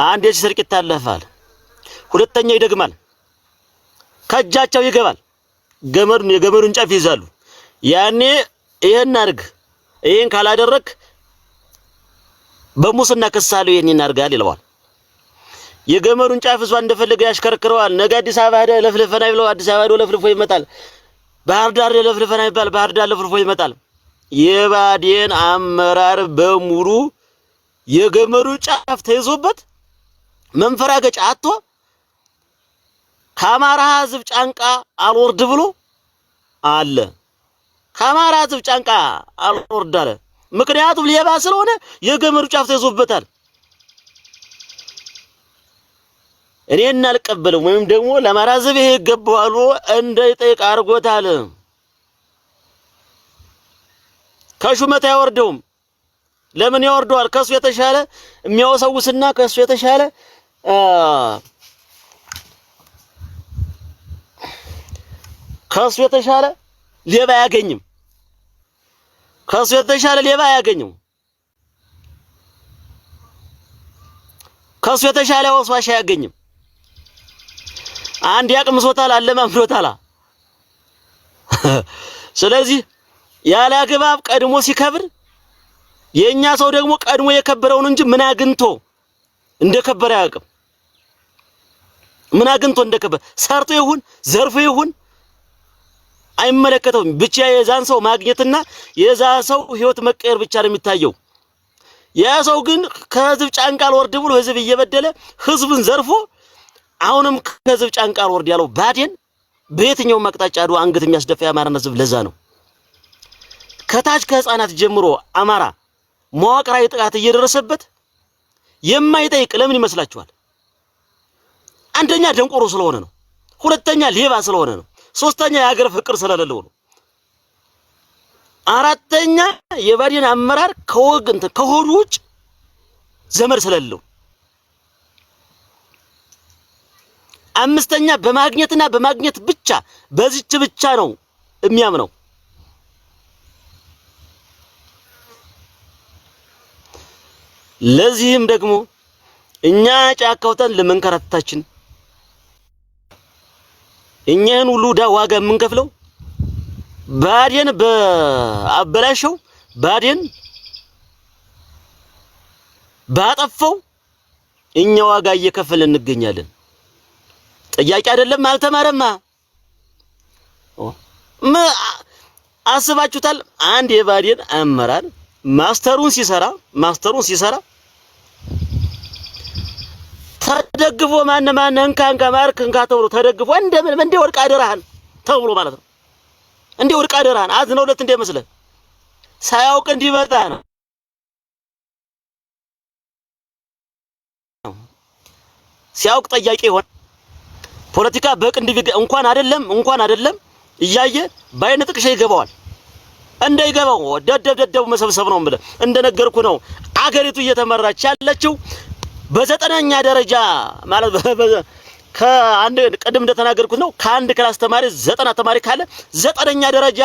አንዴ ሲሰርቅ ይታለፋል፣ ሁለተኛ ይደግማል፣ ከእጃቸው ይገባል። የገመዱን ጫፍ ይዛሉ። ያኔ ይሄን አድርግ ይሄን ካላደረክ በሙስና ከሳለው ይሄን እናርጋል ይለዋል። የገመዱን ጫፍ እሷ እንደፈለገ ያሽከረክረዋል። ነገ አዲስ አበባ ሄደ ለፍልፈና ይብለው አዲስ አበባ ሄዶ ለፍልፎ ይመጣል። ባህር ዳር ለፍልፈና ይባል ባህር ዳር ለፍልፎ ይመጣል። የባዴን አመራር በሙሉ የገመዱ ጫፍ ተይዞበት መንፈራገጫ አጥቶ ከአማራ ሕዝብ ጫንቃ አልወርድ ብሎ አለ። ከአማራ ሕዝብ ጫንቃ አልወርድ አለ። ምክንያቱም ሌባ ስለሆነ የገመዱ ጫፍ ተይዞበታል። እኔን አልቀበልም ወይም ደግሞ ለአማራ ሕዝብ ይሄ ይገባዋል እንዳይጠይቅ አርጎታል። ከሹመት አይወርደውም። ለምን ያወርደዋል? ከሱ የተሻለ የሚያወሰውስና ከሱ የተሻለ ሌባ አያገኝም። ከሱ የተሻለ ሌባ አያገኝም። ከሱ የተሻለ ወስዋሽ አያገኝም። አንድ ያቅምሶታል አለማምዶታል። ስለዚህ ያለ አግባብ ቀድሞ ሲከብር የኛ ሰው ደግሞ ቀድሞ የከበረውን እንጂ ምን አግንቶ እንደከበረ አያውቅም። ምን አግንቶ እንደከበረ ሰርቶ ይሁን ዘርፎ ይሁን አይመለከተውም። ብቻ የዛን ሰው ማግኘትና የዛ ሰው ህይወት መቀየር ብቻ ነው የሚታየው። ያ ሰው ግን ከህዝብ ጫንቃ አልወርድ ብሎ ህዝብ እየበደለ ህዝብን ዘርፎ አሁንም ከህዝብ ጫንቃ አልወርድ ያለው ባዴን በየትኛው አቅጣጫ ዶ አንገት የሚያስደፋ የአማራን ህዝብ ለዛ ነው ከታች ከህፃናት ጀምሮ አማራ መዋቅራዊ ጥቃት እየደረሰበት የማይጠይቅ ለምን ይመስላችኋል? አንደኛ ደንቆሮ ስለሆነ ነው። ሁለተኛ ሌባ ስለሆነ ነው። ሶስተኛ የሀገር ፍቅር ስለሌለው ነው። አራተኛ የባዴን አመራር ከሆዱ ውጭ ዘመድ ስለሌለው። አምስተኛ በማግኘትና በማግኘት ብቻ በዚች ብቻ ነው የሚያምነው። ለዚህም ደግሞ እኛ ጫካውተን ለመንከራተታችን እኛን ሁሉ ዋጋ የምንከፍለው ባዴን በአበላሸው ባዴን ባጠፈው እኛ ዋጋ እየከፈልን እንገኛለን። ጥያቄ አይደለም። አልተማረማ አስባችሁታል? አንድ የባዴን አመራር ማስተሩን ሲሰራ ተደግፎ ማን እንካ ማርክ እንካ ተብሎ ተደግፎ እንደምን እንደ ወርቅ አደራህን ተብሎ ማለት ነው። እንደ ወርቅ አደራህን አዝነውለት እንደመስለ ሳያውቅ እንዲመጣ ነው። ሲያውቅ ጠያቂ ይሆን። ፖለቲካ በቅንድብ እንኳን አይደለም እያየ ባይነ ጥቅሻ ይገባዋል። እንዳይገባው ደደብ መሰብሰብ ነው ማለት እንደነገርኩ ነው። አገሪቱ እየተመራች ያለችው በዘጠነኛ ደረጃ ማለት ከአንድ ቀደም እንደተናገርኩት ነው። ከአንድ ክላስ ተማሪ 90 ተማሪ ካለ ዘጠነኛ ደረጃ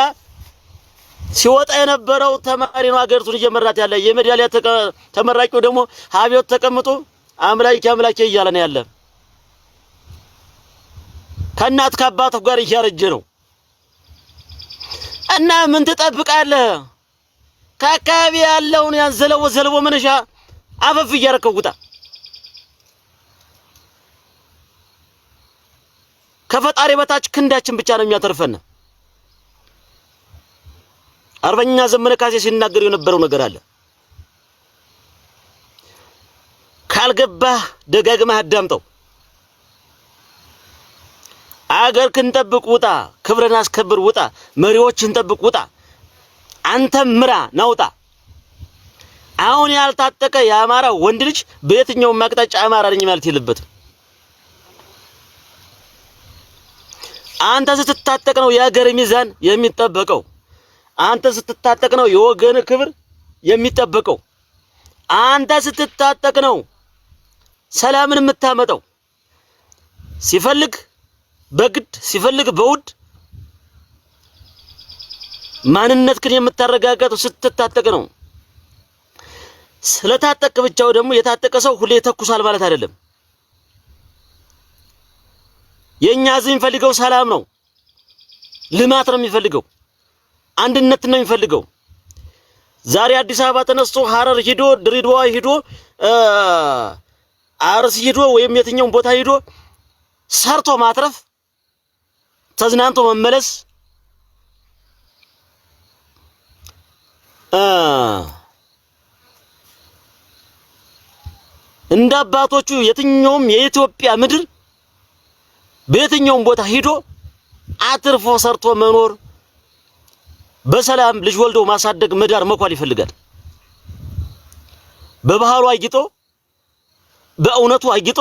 ሲወጣ የነበረው ተማሪ ነው አገሪቱን እየመራት ያለ። የሜዳሊያ ተመራቂው ደግሞ ሀቢዮት ተቀምጦ አምላኬ እያለ ነው ያለ። ከእናት ከአባቱ ጋር እያረጀ ነው። እና ምን ትጠብቃለህ? ከአካባቢ ያለውን ያንዘለወ መነሻ አፈፍ እያረከው ውጣ። ከፈጣሪ በታች ክንዳችን ብቻ ነው የሚያተርፈን። አርበኛ ዘመነ ካሴ ሲናገር የነበረው ነገር አለ። ካልገባህ ደጋግመህ አዳምጠው። አገርክን ጠብቅ ውጣ፣ ክብርን አስከብር ውጣ፣ መሪዎችን ጠብቅ ውጣ፣ አንተም ምራ ናውጣ። አሁን ያልታጠቀ የአማራ ወንድ ልጅ በየትኛው አቅጣጫ አማራ ነኝ ማለት የለበትም። አንተ ስትታጠቅ ነው የአገር ሚዛን የሚጠበቀው። አንተ ስትታጠቅ ነው የወገን ክብር የሚጠበቀው። አንተ ስትታጠቅ ነው ሰላምን የምታመጣው። ሲፈልግ በግድ ሲፈልግ በውድ ማንነትህን የምታረጋጋው ስትታጠቅ ነው። ስለታጠቀ ብቻው ደግሞ የታጠቀ ሰው ሁሌ ተኩሳል ማለት አይደለም። የኛ ህዝብ የሚፈልገው ሰላም ነው፣ ልማት ነው የሚፈልገው፣ አንድነት ነው የሚፈልገው። ዛሬ አዲስ አበባ ተነስቶ ሐረር ሂዶ ድሬዳዋ ሂዶ አርሲ ሂዶ ወይም የትኛውን ቦታ ሂዶ ሰርቶ ማትረፍ ተዝናንቶ መመለስ እንደ አባቶቹ የትኛውም የኢትዮጵያ ምድር በየትኛውም ቦታ ሂዶ አትርፎ ሰርቶ መኖር በሰላም ልጅ ወልዶ ማሳደግ መዳር መኳል ይፈልጋል። በባህሉ አጊጦ በእውነቱ አጊጦ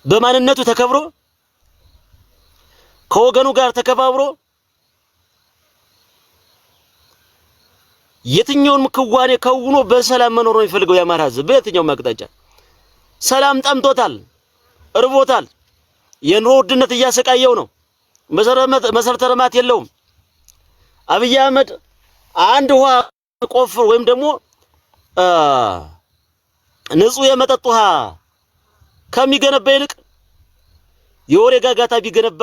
በማንነቱ ተከብሮ ከወገኑ ጋር ተከባብሮ የትኛውም ክዋኔ ከውኖ በሰላም መኖር ነው የሚፈልገው የአማራ ህዝብ። በየትኛውም አቅጣጫ ሰላም ጠምቶታል፣ እርቦታል። የኑሮ ውድነት እያሰቃየው ነው። መሰረተ ልማት የለውም። አብይ አህመድ አንድ ውሃ ቆፍር ወይም ደግሞ ንጹህ የመጠጥ ውሃ ከሚገነባ ይልቅ የወሬ ጋጋታ ቢገነባ